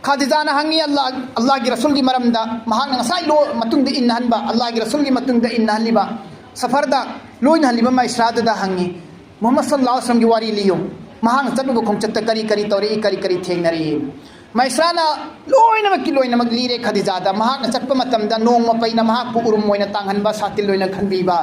खादिजाना हंगी अल्लाह की रसूल की मरमदा महान नसाई लो मतुंग इन हनबा अल्लाह की रसूल की मतुंग इन हलिबा सफरदा लोइन हलिबा माइस्रादा हंगी मोहम्मद सल्लल्लाहु अलैहि वसल्लम की वारी लियो महान चतुब खोंचत करी करी तौरी करी करी थेंगनरी माइस्राना लोइनमक लीरे खदिजादा महान चटप मतमदा नोंग मपैना महाक पुरुम मोइना तांगहनबा सातिल लोइना खनबीबा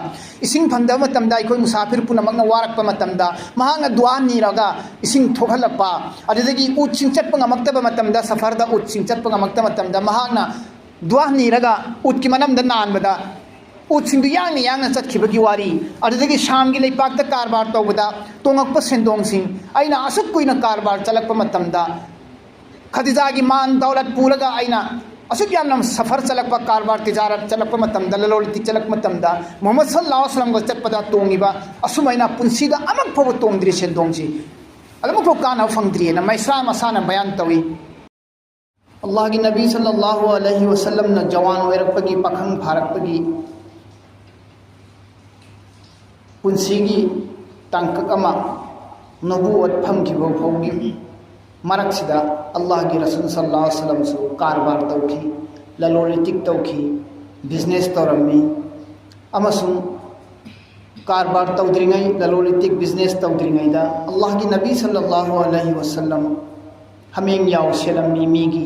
इसिंग फंगदा मतमदा इखोय मुसाफिर पुनमकना वारकप मतमदा महान दुआ नीरगा इसिंग थोखलपा अदुदगी उचिंग Chatap ngamaktaba mattamda safarda uchiंग Chatap ngamaktaba mattamda महाकना दुआ नीरगा उट की मनमदा नानबदा उचिंग यांग यांग चटखिबगी वारी अदुदगी शाम की लेपाकता कारबार तौबदा तोंगकप सेंदोंगसिंग अइना असुक कुइना कारबार चलकप मतमदा खदीजा की मान दौलत पूरगा आईना असुक यामना सफर चलकपा कारबार तिजारत चलकपा मतमदा ललोलिति चलक मतमदा मोहम्मद सल्लल्लाहु अलैहि वसल्लम को चटपदा तोंगिबा असुमैना पुंसीदा अमक फव तोंगद्रि सेंदोंगसी अदम को काना फंगद्रि ना मैसरा मसाना बयान तवी अल्लाह की नबी सल्लल्लाहु अलैहि वसल्लम न जवान वैरपगी पखंग भारतपगी पुंसीगी तांककमा नबुवत फमखिबो फौगी मरक्सिदा अल्लाह की रसूल सल्लल्लाहु अलैहि वसल्लम सु कारबार तौखी ललोलितिक तौखी बिजनेस तौरमी अमसुम कारबार तौद्रिंगई ललोलितिक बिजनेस तौद्रिंगईदा अल्लाह की नबी सल्लल्लाहु अलैहि वसल्लम हमें याव सेलमी मीगी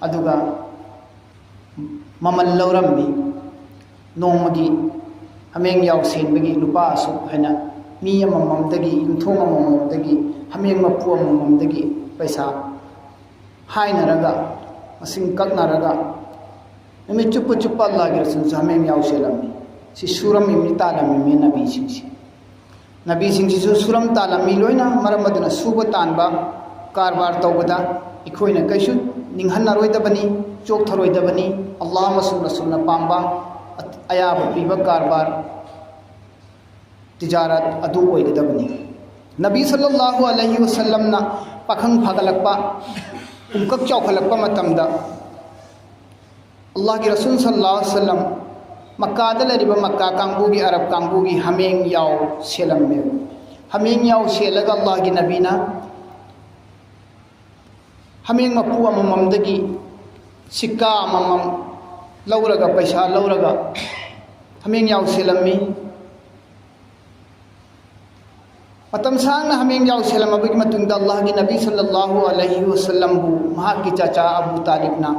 अदुगा ममल लौरमी नोंमगी हमें याव सेनबगी लुपा असु हैना मी अमममदगी युथोंग अमममदगी हमें मपु अमममदगी पैसा हाइनरगा मसिंग ककनरगा नमी चुप चुप अल्लाह के रसूल हमें यावसेलमी सि सुरम मी तालमी मे नबी सिंह सुरम तालमी लोइना मरमदना सुब तानबा कारबार तौबदा इखोइना कैसु निंहनरोइदबनी चोकथरोइदबनी अल्लाह मसुल रसूलना पांबा अयाब पीबा कारबार तिजारत अदु ओइगदबनी नबी सल्लल्लाहु अलैहि वसल्लम ना पाखंग फागलकपा उमकक चौखलकपा मतमदा अल्लाह की रसूल सल्लल्लाहु अलैहि वसल्लम मक्कादा लरिबा मक्का कांगबुगी अरब कांगबुगी हमें याव सेलम्मे हमें याव सेलगा अल्लाह की नबीना हमें मपु अमममदगी सिक्का अममम लौरगा पैसा लौरगा हमें याव सेलम्मी मतम सांगना हमें याव सेलमबगी मतुंगदा अल्लाह की नबी सल्लल्लाहु अलैहि वसल्लम बु महाकी चाचा अबू तालिबना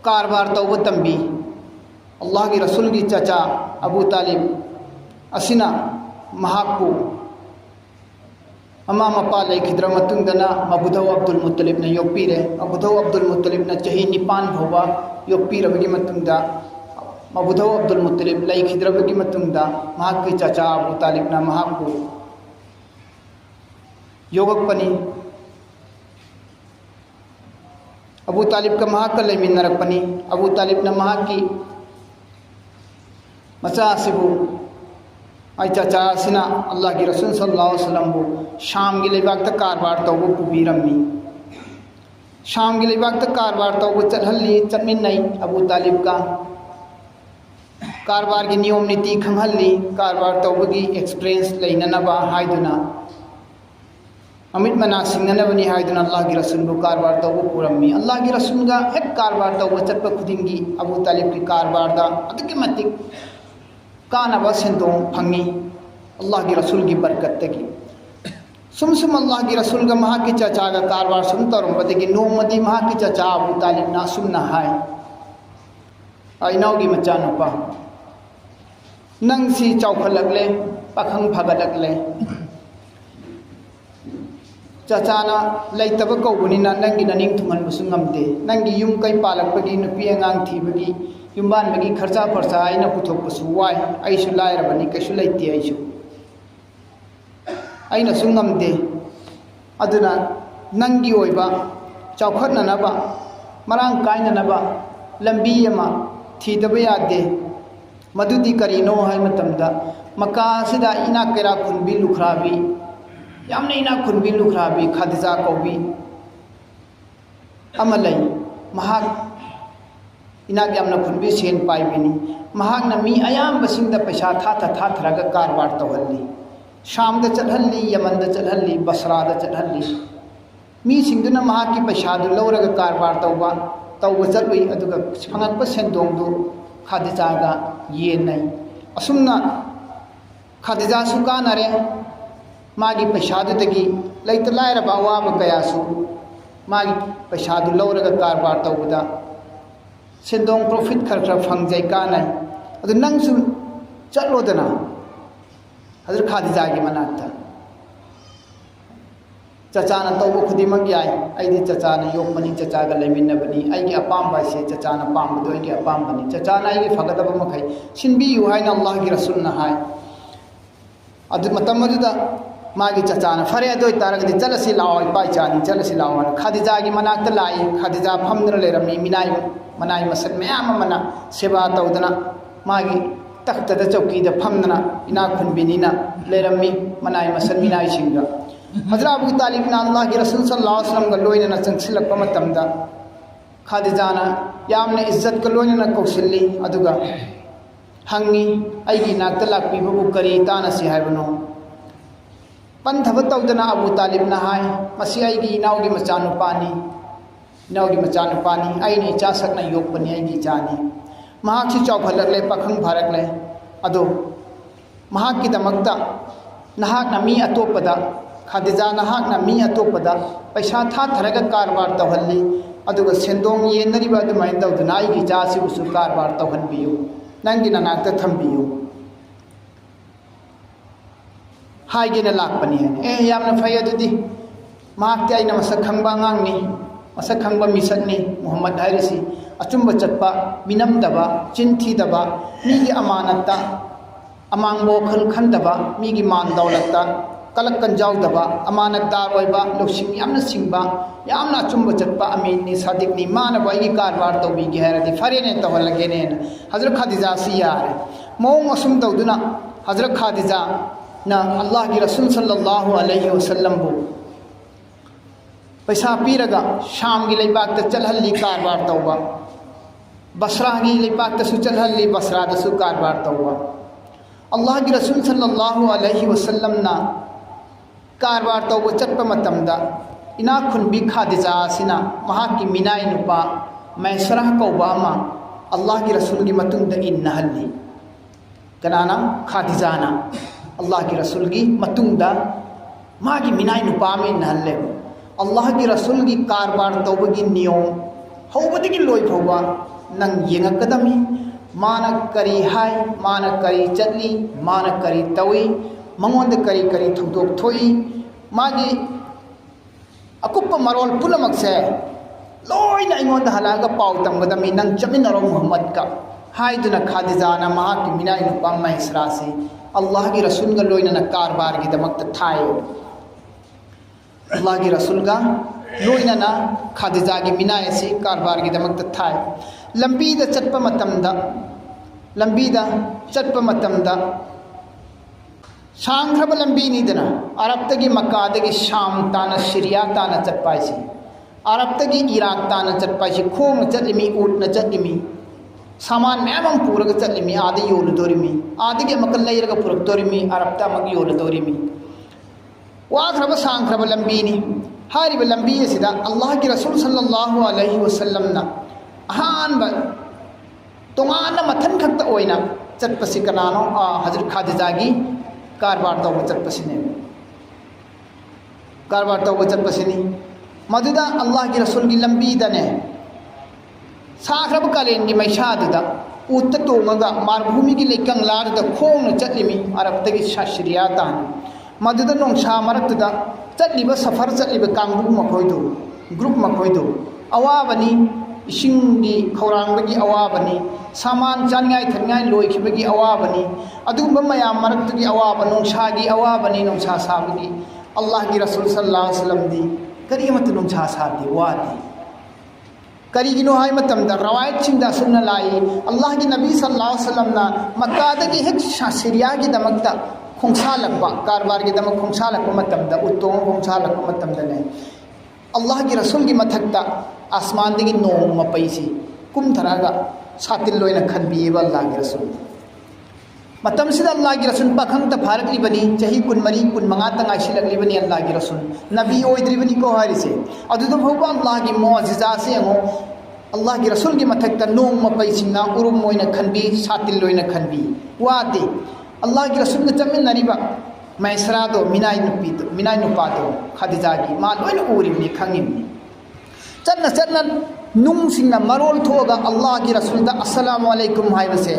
कारबार तौब तंबी अल्लाह की रसूल की चाचा अबू तालिब असिना महाकु ममा मपा लेखिद्र मतुंगदना मबुधौ अब्दुल मुत्तलिब ने योपीरे मबुधौ अब्दुल मुत्तलिब ने चही निपान भोबा योपीरबगी मतुंगदा मबुधौ अब्दुल मुत्तलिब लेखिद्रबगी मतुंगदा महाकी चाचा अबू तालिब ना महाकु योगकपनी अबू तालिब का महाक लेमिनरकपनी अबू तालिब ना महाकी मचा सिबु आई चाचा सिना अल्लाह की रसूल सल्लल्लाहु अलैहि वसल्लम बु शाम की लेबाक तक कारबार तौबु पुबीरम्मी शाम की लेबाक तक कारबार तौबु चलहल्ली चलमिन्नई अबू तालिब का कारबार की नियम नीति खंगहल्ली कारबार तौबगी एक्सपीरियंस लेननबा हाइदुना अमित मना सिंगनबनी हाइदुना अल्लाह की रसूल बु कारबार तौबु पुरम्मी अल्लाह की रसूल का एक कारबार तौबु चटप खुदिंगी अबू तालिब की कारबार दा अदुके मतिक कानबा सेंदों फंगी अल्लाह की रसूल की बरकत की सुम अल्लाह की रसूल का महा की चाचा का कारबार सुम तौरमबदगी नोमदी महा की चाचा अबू तालिब ना सुमना हाय आइनाव की मचा नुपा नंगसी चौखलकले पाखंग फागलकले चाचाना लेतब कौबनिना नंगी ननिंग थुमनबसु ngamde नंगी युम कै पालकपगी नुपी अंगांग थीबगी युमबानबगी खर्चा फरसा आइना पुथोकपसु वाय आइसु लायरबनी कैसु लेते आइसु आइना सु ngamde अदुना नंगी ओइबा चौखटननबा मरांग कायननबा लंबी अमा थीदब यादे मदुदी करीनो है मतमदा मक्का सिदा इना केरा खुनबी लुखराबी यामने इना खुनबी लुखराबी खदीजा कौबी अमलई महाक इना यामना खुनबी सेन पाइबिनी महाक न मी अयाम बसिंगदा पैसा था थरग कारबार तौहल्ली शाम द चलहल्ली यमन द चलहल्ली बसरा द चलहल्ली मीसिंगदुना महाकी पैसादु लौरगा कारबार तौबा चलुई अदुगा फंगकपा सेंदोंदु खादिजागा येनई असुमना खादिजासु कानरे मागी पैसादुदगी लैत लायरबा अवाबा कयासु मागी पैसादु लौरगा कारबार तौबदा सेंदोंग प्रॉफिट खर फंगजै कानई अदु नंगसु चलोदना हजर खादिजागी मनाक्ता चचाना तौब खुदिमक याय आइदि चचाना योगमनी चचागा लेमिन्नबनी आइगे अपाम्बा से चचाना पाम्बदो आइगे अपाम्बनी चचाना आइगे फगदब मखै सिनबियु हायना अल्लाह की रसूलना हाय अदु मतम अदुदा मागी चचाना फरे अदोय तारगदि चलसी लाओ इपाई चानी चलसी लाओ खादिजागी मनाक्ता लाई खादिजा फमदना लेरमी मिनाय मनाय मसन मयाम मना सेवा तौदना मागी तख्तद चौकीद फमदना इना खुनबिनीना लेरमी मनाय मसन मिनाय सिंगा हजरत अबू तालिब ना अल्लाह के रसूल सल्लल्लाहु अलैहि वसल्लम का लोइना चंगसिलक्पा मतमदा खादिजाना यामने इज्जत का लोइना कौशल्ली अदुगा हंगी आइगी नाक्ता लाक्पीबबु करी तानसी हायबनो पंथब तौदना अबू तालिब ना हाय मसी आइगी इनाउगी मचानुपानी इनाउगी मचानुपानी आइनी इचा सकना योगपनी आइगी चानी महाक्सी चौखलकले पखंग भारकले अदो महाक्की दमक्ता नहाकना मी अतोपदा खादिजा नहाकना मी अतोपदा पैसा था थरगा कारबार तौहल्ली अदुगा सेंदोंग येनरिबा अदुमाइन तौदना आइगी चासी उसु कारबार तौहनबियु नंगी ननाक्ता थंबियु हाइगेना लाकपनी है यामना फै अदुदि महाक्ति आइना मसक खंगबा अंगांगनी मसक खंगबा मिसकनी मोहम्मद हाइरिसी अचुंबा चटपा मिनमदबा चिंथीदबा मीगी अमानतता अमांगबो खल खंदबा मीगी मान दौलतता कलक कंजाउदबा अमानतदार होइबा लौसिंग यामना सिंगबा यामना अचुंबा चटपा अमीनी सादिकनी मानबा आइगी कारबार तौबीगे हायरदि फरेने तौहलगेने हजरत खादिजा सी यारे मोंग असुम तौदुना हजरत खादिजा ना अल्लाह की रसूल सल्लल्लाहु अलैहि वसल्लम बु पैसा पीरगा शाम की लेबाक चलहल्ली कारबार तौबा बसरा की लेबाक चलहल्ली बसरा दसु कारबार तौबा अल्लाह की रसूल सल्लल्लाहु अलैहि वसल्लम ना कारबार तौबा चटपा मतमदा इना खुनबी खादिजा सिना महाकी मिनाय नुपा मैसरा कौबा अमा अल्लाह की रसूल की मतुंगदा इन्नहल्ली कनाना खादिजाना अल्लाह की रसूल की मतुंगदा मागी मिनाय नुपा में इन्नहल्ले अल्लाह की रसूल की कारबार तौबा की नियम हौबदगी लोय फौबा नंग येंगकदमी माना करी हाय माना करी चटली माना करी तवी मंगोंद करी करी थुदोक थोई मागी अकुप मरोल पुलमक से लोइना इंगोंद हलागा पाउ तमगदमी नंग चमिनरो मोहम्मद का हायदुना खादिजाना महाकी मिनाय नुपा महिसरा से अल्लाह की रसूल का लोइना कारबार की दमक थायो अल्लाह की रसूल का लोइना खादिजा की मिनाय से कारबार की दमक थाय लंबीदा चटपा मतमदा लंबीदा चटपा मतमदा सांख्रब लंबीनीदना अरब तगी मक्का दगी शाम ताना सीरिया ताना चटपाइसी अरब तगी इराक ताना चटपाइसी खोंग चटलिमी ऊट न चटलिमी सामान मैम पूरग चटलिमी आदि योलदोरिमी आदि के मकल लैरगा पुरक्तोरिमी अरब ता मग योलदोरिमी वाख्रब सांख्रब लंबीनी हारिब लंबी सिदा अल्लाह की रसूल सल्लल्लाहु अलैहि वसल्लम ना अहानबा तोंगाना मथन खक्त ओइना चटपसी कनानो हजरत खादिजा की कारबार तौबा चटपसीने कारबार तौबा चटपसीनी मदुदा अल्लाह की रसूल की लंबी दने साख्रब कालेन की मैशादुदा उत तोंगगा मारभूमि की लेकंग लादुदा खोंग चटलिमी अरब तगी शास्त्रिया तान मदुदा नोंसा मरक्तुदा चटलिबा सफर चटलिबा कांगबु मखोइदो ग्रुप मखोइदो अवाबनी इसिंगी खौरांबगी अवाबनी सामान चानियाय थनियाय लोइखिबगी अवाबनी अदुगुंबा मयाम मरक्तुगी अवाब नोंसागी अवाबनी नोंसा साबगी अल्लाह की रसूल सल्लल्लाहु अलैहि वसल्लम दी करिमत नोंसा साबदी वादी करीगिनो हाय मतमदा रवायत सिंदा सुनना लाई अल्लाह की नबी सल्लल्लाहु अलैहि वसल्लम ना मक्का दगी हेक सीरिया की दमकता खोंसा लगबा कारबार की दमक खोंसा लगबा मतमदा उतों खोंसा लगबा मतमदा ने अल्लाह की रसूल की मथकता आसमान दगी नोंग मपैसी कुम थरागा सातिल लोइना खनबीबा अल्लाह की रसूल मतमसिदा अल्लाह की रसूल पाखंग त फारकलिबनी चाही कुनमरी कुनमंगा त ngaisilaklibani अल्लाह की रसूल नबी ओइद्रिबनी को हारिसे अदुदो भौबा अल्लाह की मौजिजा से अंगो अल्लाह की रसूल की मथक त नोंग मपैसिंगा उरुम मोइना खनबी सातिल लोइना खनबी वादे अल्लाह की रसूल न चमिन नरिबा मैसरा दो मिनाई नुपा दो खदीजा की मा लोइना उरिबनी खंगिबनी चन्ना नुंग सिंगा मरोल थोगा अल्लाह की रसूल दा अस्सलामु अलैकुम हाइबसे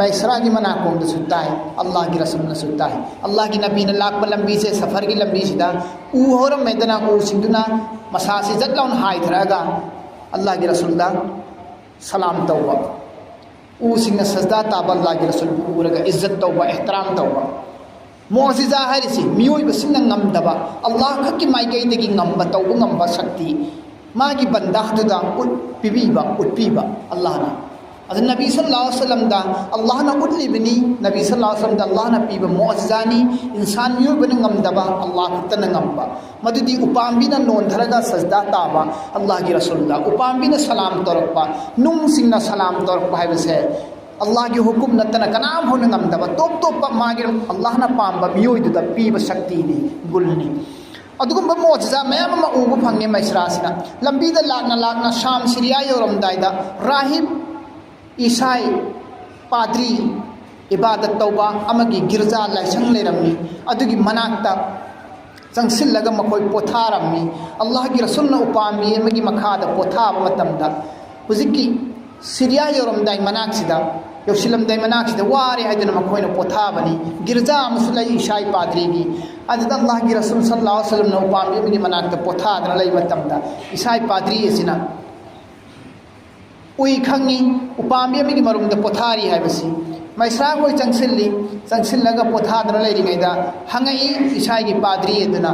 मैसरा की मनाकों ने सुनता है अल्लाह की रसूल ने सुनता है अल्लाह की नबी ने लाख लंबी से सफ़र की लंबी सीधा ऊहर मैदना ऊ सिंधुना मसा से जटलाउन हाई थरागा अल्लाह की रसूल दा सलाम तौबा ऊ सिंह सजदा ताब अल्लाह की रसूल पूरगा इज्जत तौबा एहतराम तौबा मौजिजा हरिसी मियोई बसिंग ngam अल्लाह खकी माइकई दगी ngamba तौबा ngamba शक्ति मागी बंदा दुदा पिबीबा उत्पीबा अल्लाह ना नबी सल्लल्लाहु अलैहि वसल्लम दा अल्लाह ना उल्लिबनी नबी सल्लल्लाहु अलैहि वसल्लम दा अल्लाह ना पीबा मौजिजानी इंसान मियोबन ngam अल्लाह खतन ngamba मदुदी उपाम्बी ना नोंधरगा सजदा ताबा अल्लाह की रसूल दा उपाम्बी ना सलाम तोरपा नुंग सिंह ना सलाम तोरपा है अल्लाह की हुकुम नतना कनाम होने ngam टोप मागे अल्लाह ना पाम्बा मियोइदुदा पीबा शक्ति नी गुलनी अदुगुम्बा मौजिजा मैम मा उबु फंगे मैसरासिना लंबीदा लाकना शाम सिरिया योरमदाइदा राहिब ईसाई पादरी इबादत तौबा अमगी गिरजा लाइसंग लेरमी अदुगी मनाक्ता चंगसिल्लगा मखोय पोथारमी अल्लाह की रसूल न उपामी अमगी मखादा पोथाब मतमदा हुजिकी सिरिया योरमदाइ मनाक्सिदा योशिलमदाइ मनाक्सिदा वारे हाइदना मखोयन पोथाबनी गिरजा मुसलै ईसाई पादरी की अदुदा अल्लाह की रसूल सल्लल्लाहु अलैहि वसल्लम न उपामी अमगी मनाक्ता पोथादना लै मतमदा ईसाई पादरी एसिना उई खंगी उपामी की मरुम पोथारी है मैसरा को चंगसिल्लगा पोथादना लेरिङैदा हंगई ईसाई की पादरी अदुना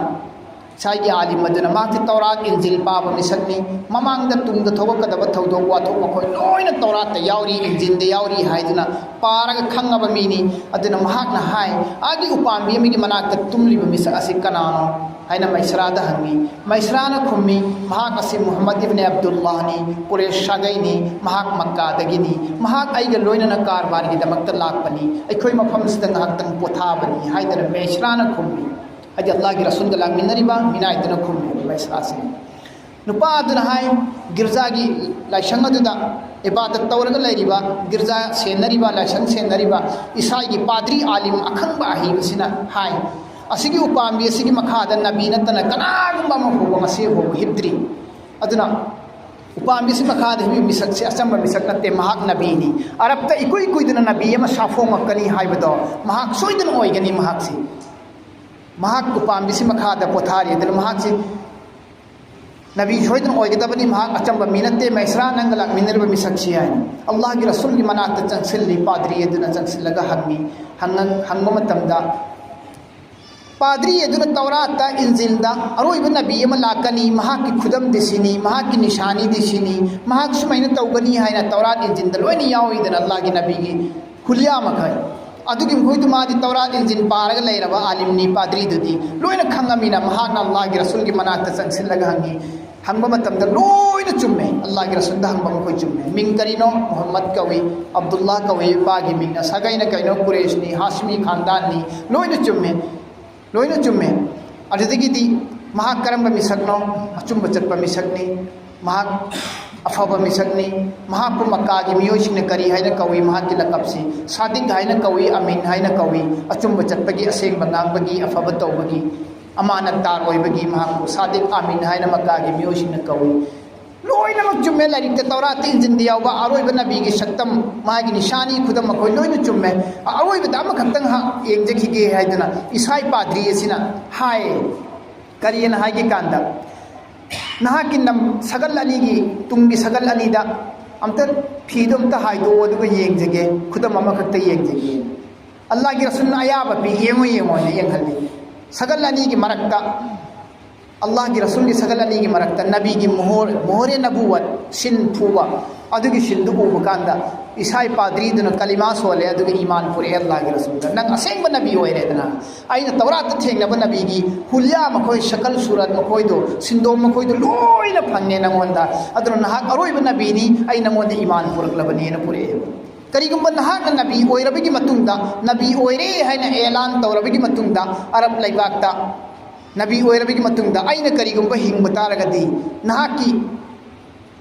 ईसाई की आलिम अदुना माथि तौरात इंजिल पाबा मिसकनी ममांगदा तुंगदा थोबकदब थौदोक वाथोक मखोय लोइना तौरात यावरी इंजिल दे यावरी हाइदुना पारगा खंगबा मीनी अदुना महाकना हाय आगी उपामी की मनाक्ता तुमलिबा मिसक असि कनानो हाइना मैसरादा हंगी मैसराना खुम्मी महाक असि मुहम्मद इब्न अब्दुल्लाहनी कुरैश सागैनी महाक मक्कादगिनी महाक आइगा लोइना कारबारगी दमक्ता लाकपनी अखोय मफमसिदा ngahaktan पोथाबनी हाइदना मैसराना खुम्मी हाइदि अल्लाह की रसूल गा लाकमिनरिबा मिनाइदना खुम्मी मैसरासे नुपा अदुना हाय गिरजा की लाइसंग अदुदा इबादत तौरगा लैरिबा गिरजा सेनरिबा लाइसंग सेनरिबा ईसाई की पादरी आलिम अखंबा अहिबसिना हाय असिगी उपाम्बी असिगी मखादा नबी नतना कनागुम्बा मफुबा मसे हो हिब्द्री अदुना उपाम्बी से मखादा हिबी मिसक से असंब मिसक नते महाक नबीनी अरबता इकुई कुइदना नबी अमा साफोंगकनी हाइबदो महाक सोइदन ओइगनी महाक से महाक उपाम्बी से मखादा पोथारी अदुना महाक से नबी सोइदन ओइगदबनी महाक अचंब मिनते मैसरा नंग लाकमिनरबा मिसक से हाय अल्लाह की रसूल की मनात चंगसिल्ली पादरी अदुना चंगसिल्लगा हंगी हंगो मतमदा पादरी अदुना तौरात इंजिलदा अरोइब नबी अमा लाकनी महाक की खुदम दिसिनी महाक की निशानी दिसिनी महाक सुमैना तौगनी हाइना तौरात इंजिलदा लोइना याविदन अल्लाह की नबी की खुलिया मखै अदुगी मखोइदु मादि तौरात इंजिल पारगा लैरबा आलिमनी पादरी दुदी लोइना खंगमिना महाक अल्लाह की रसूल की मनात चंगसिल्लगा हंगी हंगबा मतमदा लोइना चुम्मे अल्लाह की रसूल दा हंगबा मखोइ चुम्मे मिंग करिनो मोहम्मद कवि अब्दुल्लाह कवि पागी मिंगना सगैना कैनो कुरैशनी हाशमी खानदानी लोइना चुम्मे लोइना चुम्मे अदुदगिदी महाक करंबा मिसकनो अचुम्बा चटपा मिसकनी महाक अफबा मिसकनी महाक मक्का की मियोइसिंगना करी हाइना कवि महाक की लकबसी सादिक हाइना कवि अमीन हाइना कवि अचुम्बा चटपगी असेंबा गांगबगी अफबा तौबगी अमानतदार ओइबगी महाक सादिक अमीन हाइना मक्का की मियोइसिंगना कवि लोइनमक चुम्मे लाइरिक तौरात इंजिल दियावबा अरोइबा नबी की शक्तम मागी निशानी खुदम मखोय लोइना चुम्मे अरोइबा दाम खतंग येंजखिगे हाइदना ईसाई पादरी एसिना हाय करियन हाइगे कांदा नहाकी नम सगल अनीगी तुंगी सगल अनीदा अमता फीदो अमता हाइदो अदुगा येंजगे खुदम अमा खक्ता येंजगे अल्लाह की रसूल अयाबा पी येंगो येंगो ने येंगहल्ली सगल अनीगी मरक्ता अल्लाह की रसूल की सगल अनी की मरक्ता नबी की मोहरे नबूवत सिन फूबा अदुगी सिंदु उबा कांदा ईसाई पादरी दुना कलिमा सोले अदुगी ईमान पुरे अल्लाह की रसूल दा नंग असेंग नबी ओइरेदना आइना तौरात थेंगनबा नबी की हुलिया मखोय शकल सूरत मखोय दो सिंदो मखोय दो लोइना फंगे नंगोंदा अदुना नहाक अरोइबा नबीनी आई नंगोंदा ईमान पुरकलबनी न पुरे करीगुंबा नहाक नबी ओइरबगी मतुंगदा नबी ओइरे हाइना एलान तौरबगी मतुंगदा अरब लैबाकता नबी ओइरबगी मतुंगदा आइना करीगुंबा हिंगबा तारगदी नहाकी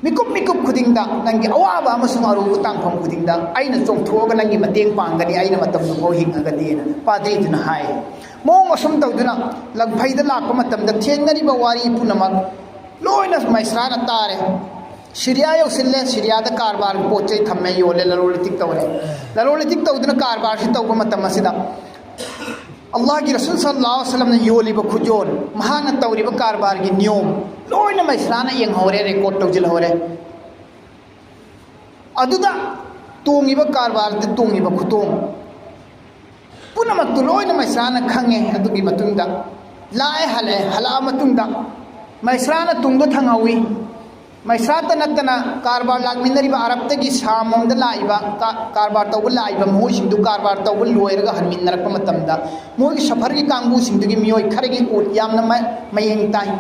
मिकुप मिकुप खुदिंगदा नंगी अवाबा अमसुंग अरुबु तांगफम खुदिंगदा आइना चोंगथोगा नंगी मतेंग पांगनी आइना मतम नुबो हिंगगदी पाद्रीदुना हाय मोंग असुम तौदुना लंफैदा लाकपा मतमदा थेंगरिबा वारी पुनमक लोइना मैस्राना तारे सीरिया यौसिल्ले सीरिया कारबार पोचे थम्मे योले ललोलितिक तौरे ललोलितिक तौदुना कारबार से तौबा मतम असिदा अल्लाह की रसूल सल्लल्लाहु अलैहि वसल्लम ने योलिबा खुजोल महाना तौरिबा कारबार की नियम लोइना मैस्राना यंगहौरे रिकॉर्ड तौजिलहौरे अदुदा तोंगिबा कारबार ते तोंगिबा खुतोंग पुनमक्तु लोइना मैस्राना खंगे अदुगी मतुंगदा लाए हले हला मतुंगदा मैस्राना तुंगदो थंगहावी मैस्रात नतना कारबार लाकमिनरिबा अरबतगी सामोंदा लाइबा कारबार तौबा लाइबा मोइसिंदु कारबार तौबा लोइरगा हनमिनरकपा मतमदा मोइगी सफरगी कांगबुसिंदुगी मियोय खरगी उट यामना मयेंग ताई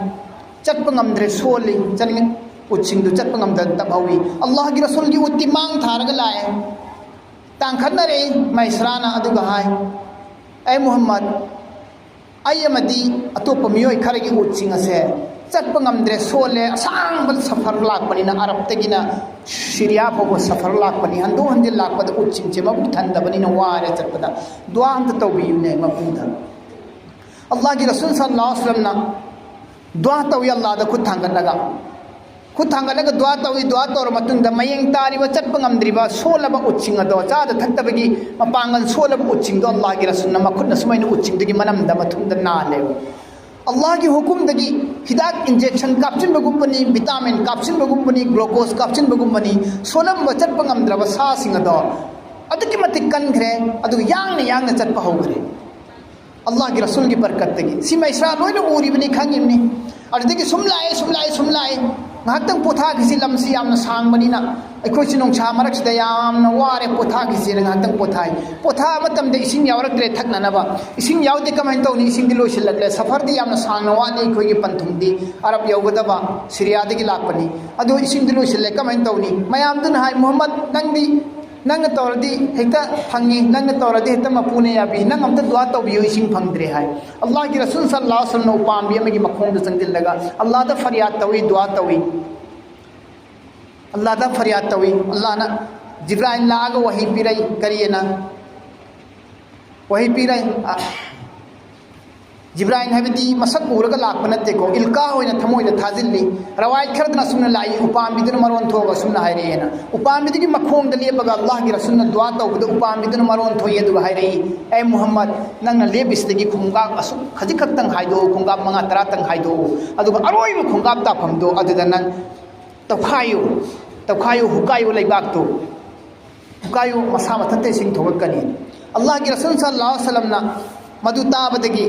चटपा ngamdre सोली चनिंग उटसिंदु चटपा ngamda तबहवी अल्लाह की रसूल की उट्टी मांग थारगा लाए तांखनरे मैस्राना अदुगा हाय ऐ मोहम्मद अयमदी अतोप मियोय खरगी उटसिंग असे चटपा ngamdre सोले असांग सफर लाकपनिना अरबतगिना सीरिया फोबो सफर लाकपनि हंदो हंजिल लाकपद उटसिंग चे मबु थंदबनिना वारे चटपदा दुआ अंत तौबियुने मबुदा अल्लाह की रसूल सल्लल्लाहु अलैहि वसल्लम ना दुआ तौई अल्लाह दा खुद थांगलगा दुआ तौई दुआ तौर मतुंगदा मयेंग तारिबा चटपा ngamdriba सोलबा उटसिंग अदो चादा थक्तबगी मपांगल सोलबा उटसिंग दो अल्लाह की रसूल ना मखुदना सुमैन उटसिंग दगी मनमदा मथुंगदा नाले अल्लाह की हुकुम दगी हिदाक इंजेक्शन कापचिन बगुंबनी विटामिन कापचिन बगुंबनी ग्लूकोज कापचिन बगुंबनी सोलम चटपा ngamdraba सा सिंग अदो अदुकी मतिक कनखरे अदु यांगना चटपा होगरे अल्लाह की रसूल की बरकत दगी सी मैस्रा लोइना उरिबनी खंगिमनी अदुदगी सुमलाए ngahakang potha gisi lamsi yamna sangbanina aikoi sinongcha maraksida yamna ware potha gisi ngahakang potha matam de ising yawrakre thakna naba ising yawde kamain tawni ising dilo silagle safar di yamna sangna wani khoi gi panthum di arab yawgadaba syria de gi lakpani adu ising dilo sile kamain tawni mayam dun hai muhammad nang tawradi hekta phangi nang tawradi hekta mapune yabi nang amta dua tawbiyo ising phangdre hai allah ki rasul sallallahu alaihi wasallam upam bi amagi makhong da sangdil laga allah da faryad tawi dua tawi Allah da faryad tawi Allah na Jibril laaga wahi pirai kariyena wahi pirai Jibril habidi masak uraga lakpa natte ko ilka hoina thamoida thajilli rawayat khardna sunna lai upam bidun maron thoga sunna hairena upam bidigi makhong da lebaga Allah ki rasulna dua tawbada upam bidun maron thoye du hairei ay Muhammad nangna lebisdagi khunga asu khajik khaktang haido khunga manga taratang haido aduga aroi mu khunga ta phamdo aduda nang तौखायो हुकायो लैबाकतो हुकायो मसा मथते सिंग थोगकनी अल्लाह की रसूल सल्लल्लाहु अलैहि वसल्लम ना मधु ताबदगी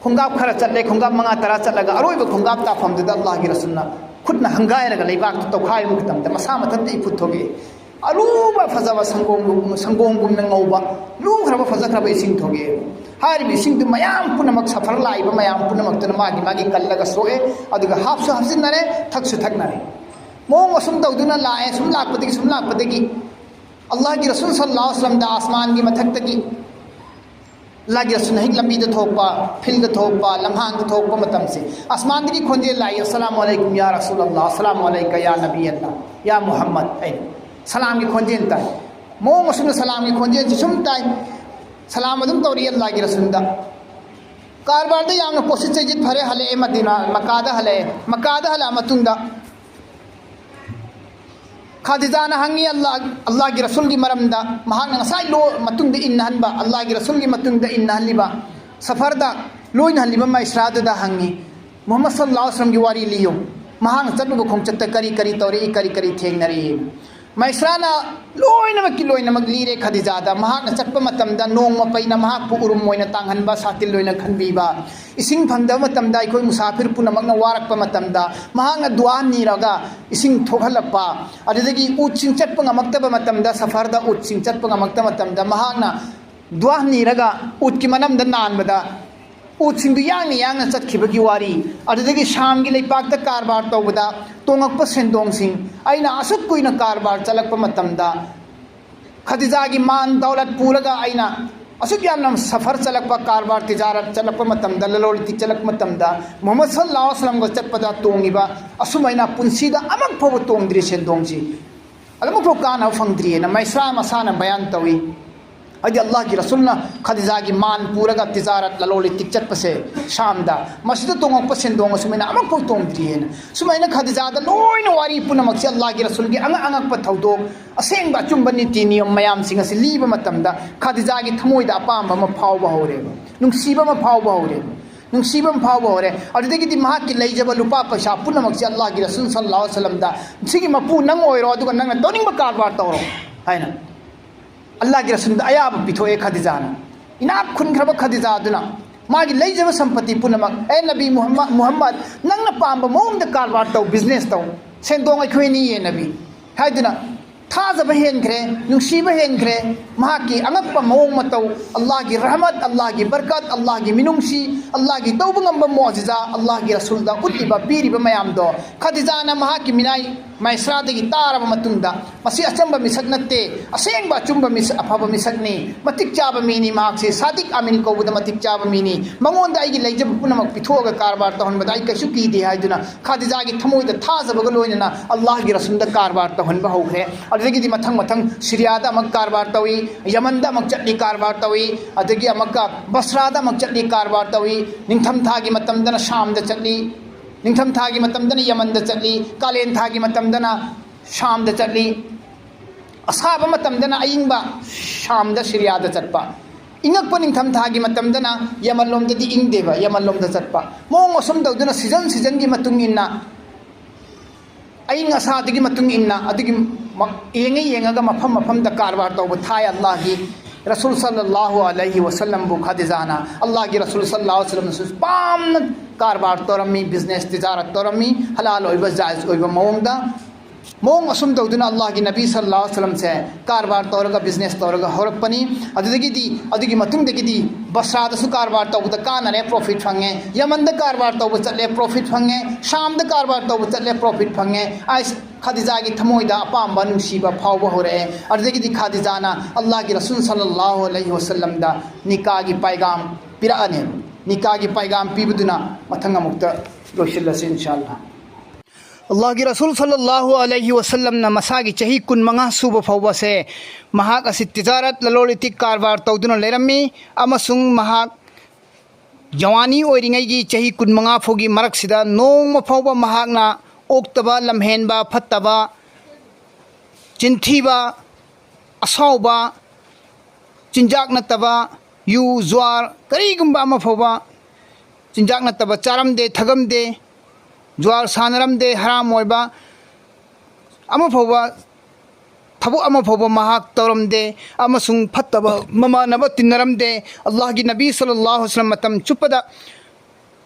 खुंगाब खरा चले खुंगाब मंगा तरा चलगा अरोइब खुंगाब ताफमदुदा अल्लाह की रसूल ना खुदना हंगायरगा लैबाकतो तौखायो मुक्तमदा मसा मथते इफुथोगे अरुबा फजबा संगोंगुम नंगौबा लुखरबा फजखरबा इसिंग थोगे हारिबि सिंग दु मयाम पुनमक सफर लाइबा मयाम पुनमक तन मागी कल्लगा सोए अदुगा हाफसु हफसिनरे थक्सु थकनरे मोंग असुम तौदुना लाए सुम लाकपदगी अल्लाह की रसूल सल्लल्लाहु अलैहि वसल्लम दा आसमान की मथक्तगी अल्लाह की रसूल हिक लंबी द थोपा फिल द थोपा लम्हान द थोपा मतम से आसमान दी खोंजे लाई अस्सलाम वालेकुम या रसूल अल्लाह अस्सलाम वालेका या नबी अल्लाह या मोहम्मद ऐ सलाम की खोंजे ताई मोंग असुम सलाम की खोंजे सुम ताई सलाम अदुम तौरी अल्लाह की रसूल दा कारबार दा यामना कोशिश जित भरे हले मदीना मक्का हला मतुंदा खादिजाना हंगी अल्लाह की रसूल की मरमदा महांग नसाई लो मतुंग इन्नहनबा अल्लाह की रसूल की मतुंग इन्नहलिबा सफरदा लोइन हलिबा मैस्रादा हंगी मोहम्मद सल्लल्लाहु अलैहि वसल्लम की वारी लियो महांग चतुब खोंचत करी तौरे थेंगनरी मैस्राना लोइनमक लीरे खादिजादा महांग चटप मतमदा नोंग मपैना महाक पुरुम मोइना तांगहनबा सातिल लोइना खनबीबा इसिंग फंगदा मतमदा अखोय मुसाफिर पुनमकना वारकपा मतमदा महांग दुआ नीरगा इसिंग थोहलपा अदुदगी उचिंग चटप ngamaktaba मतमदा सफरदा उचिंग चटप ngamaktaba मतमदा महांगना दुआ नीरगा उटकी मनमदा नानबदा उचिंग यांगना चटखिबगी वारी अदुदगी शाम की लेपाकता कारबार तौबदा तोंगकपा सेंदोंगसिंग अइना असुक कुइना कारबार चलकपा मतमदा खदीजा की मान दौलत पूरगा आइना असुक यामना सफर चलकपा कारबार तिजारत चलकपा मतमदा ललोलिति चलक मतमदा मोहम्मद सल्लल्लाहु अलैहि वसल्लम को चटपदा तोंगिबा असुमैना पुंसीदा अमक फोब तोंगद्रि सेंदोंगजी अदम फो काना फंगद्रि ना मैसरा मसाना बयान तवी अदि अल्लाह की रसूल ना खदीजा की मान पूरगा तिजारत ललोलिति चटपसे शामदा मस्जिद तोंगप सेंदोंग असुमैना अमक फो तोंगद्रि है सुमैना खदीजा दा लोइन वारी पुनमक से अल्लाह की रसूल की अंग पथौदो असेंग अचुंब नीति नियम मयाम सिंह से लीब मतमदा खदीजा की थमोइद अपाम फाव हौरे नुंसीब फाव हौरे नुंसीब फाव हौरे अदुदगी महाकी लैजब लुपा पैसा पुनमक से अल्लाह की रसूल सल्लल्लाहु अलैहि वसल्लम दा सिगी मपू नंग ओइरो अदुगा नंग तोनिंग कारबार तौरो हैना अल्लाह की रसूल दा अयाब पिथोए खदीजा ना इनाब खुनख्रब खदीजा दुना मागी लैजब संपत्ति पुनमक ए नबी मुहम्मद नंग पांब मोम द कारबार तौ बिजनेस तौ सेंदोंग अखोइनी ये नबी हाइदुना थाजब हेनख्रे नुसीब हेनख्रे महाकी अंगप मौंग मतौ अल्लाह की रहमत अल्लाह की बरकत अल्लाह की मिनुंगसी अल्लाह की तौबंगम मौजिजा अल्लाह की रसूल दा उतिबा पीरिबा मयाम दो खदीजा ना महाकी मिनाई मैसरा दगी तारब मतुंगदा मसी अचंबा मिसक नत्ते असेंबा चुंबा मिस अफबा मिसकनी मतिक चाबा मीनी माकसे सादिक आमिन कोबुदा मतिक चाबा मीनी मंगोंदा आइगी लैजब पुनमक पिथोगा कारबार तहन बदाई कशु कीदे हाइदुना खदीजा की थमोइदा थाजबगा लोइना अल्लाह की रसूल दा कारबार तहन बहौखरे अदगी मथंग मथंग सीरियादा अमक कारबार तवी यमनदा अमक चटली कारबार तवी अदगी अमक बसरादा अमक चटली कारबार तवी निंथम थागी मतमदना शामदा चटली निंथम थागी मतमदना यमनदा चटली कालेन थागी मतमदना शामदा चटली असाब मतमदना अयिंगबा शामदा सीरियादा चटपा इंगक निंथम थागी मतमदना यमन लोमददी इंगदेबा यमन लोमदा चटपा मोंग असम दौदना सीजन की मतुंग इन्ना अयिंग असादगी मतुंग इन्ना अदगी येंगे मफम मफम द कारबार तौब थाय अल्लाह की रसूल सल्लल्लाहु अलैहि वसल्लम बु खदीजाना अल्लाह की रसूल सल्लल्लाहु अलैहि वसल्लम पाम कारबार तौरमी बिजनेस तिजारत तौरमी हलाल ओइबा जायज ओइबा मौंगदा मोंग असुम तौदुना अल्लाह की नबी सल्लल्लाहु अलैहि वसल्लम से कारबार तौरगा बिजनेस तौरगा हौरपनी अदुगी मतुंगदगी बसरादसु कारबार तौबदा कानरे प्रॉफिट फंगे यमन द कारबार तौब चले प्रॉफिट फंगे शाम द कारबार तौब चले प्रॉफिट फंगे आइस खदीजा की थमोइदा अपाम नुसीब फाव होरे अदुगी खदीजाना अल्लाह की रसूल सल्लल्लाहु अलैहि वसल्लम दा निकाह की पैगाम पिराने निकाह की पैगाम पीबदुना मथंग मुक्त लोशिल्लसी इंशाअल्लाह अल्लाह की रसूल सल्लल्लाहु अलैहि वसल्लम न मसागी चही कुन मंगा सूब फाव से महाक असि तिजारत ललोलिति कारबार तौदुना लेरम्मी अमसुंग महाक जवानी ओइरिंगैगी चही कुन मंगा फोगी मरकसिदा नोंग फाव महाकना ओक्तबा लम्हेनबा फत्तबा चिंथीबा असाउबा चिंजाक नतबा यू ज्वार करीगुंबा अमा फाव चिंजाक नतबा चारमदे थगमदे ज्वार सानरमदे हराम होइबा अमा फाव थबु अमा फाव महाक तौरमदे अमसुंग फत्तबा ममानबा तिन्नरमदे अल्लाह की नबी सल्लल्लाहु अलैहि वसल्लम मतम चुपदा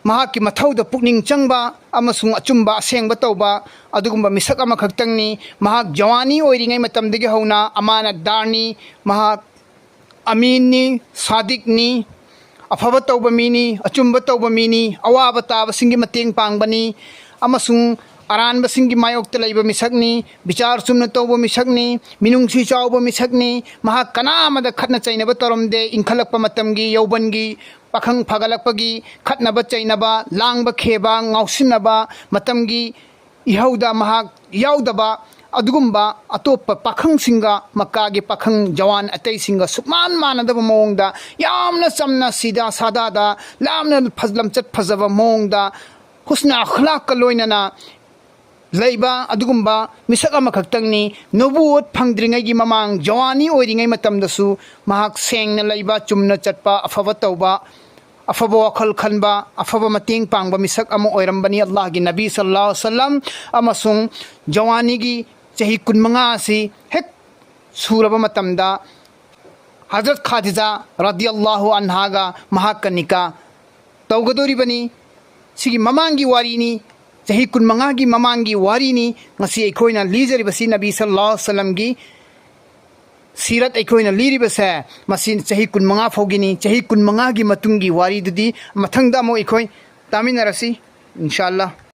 महाक की मथौदा पुकनिंग चंगबा अमसुंग अचुंबा असेंगबा तौबा अदुगुंबा मिसक अमा खक्तंगनी महाक जवानी ओइरिंगै मतमदगी हौना अमानतदारनी महाक अमीननी सादिकनी अफब तौब मीनी अचुंब तौब मीनी अवाब ताबसिंगी मतेंग पांगबनी अमसुंग अरानबसिंगी मायोक्ता लैब मिसकनी विचार चुम्न तौब मिसकनी मिनुंगसी चाउब मिसकनी महा कनामद खतना चैनब तौरमदे इंखलकप मतमगी यौबनगी पाखंग फगलकपगी खतनब चैनब लांगब खेबा ngausinaba मतमगी इहौदा महा याउदबा अदुगुंबा अतोप पाखंग सिंगा मक्कागी पाखंग जवान अतै सिंगा सुमान मानदब मोंगदा यामना समना सीधा सादादा लामना फजलम चट फजब मोंगदा हुस्न अखलाक का लोइनना लैबा अदुगुंबा मिसक अमा खक्तंगनी नबुवत फंगद्रिंगैगी ममांग जवानी ओइरिंगै मतमदसु महाक सेंगना लैबा चुमना चटपा अफब तौबा अफब वखल खनबा अफब मतेंग पांगबा मिसक अमा ओइरंबनी अल्लाह की नबी सल्लल्लाहु अलैहि वसल्लम अमसुंग जवानी की चही कुनमंगा से हेक सूरब मतमदा हजरत खादिजा रदियल्लाहु अन्हागा महाक निका तौगदोरिबनी सिगी ममांगी वारीनी चही कुनमंगा की ममांगी वारीनी ngasi अखोइना लीजरिबसी नबी सल्लल्लाहु अलैहि वसल्लम की सीरत अखोइना लीरिबसे मसी चही कुनमंगा फोगिनी चही कुनमंगा की मतुंगी वारी दुदी मथंगदा मो अखोइ तामिनरसी इंशाअल्लाह।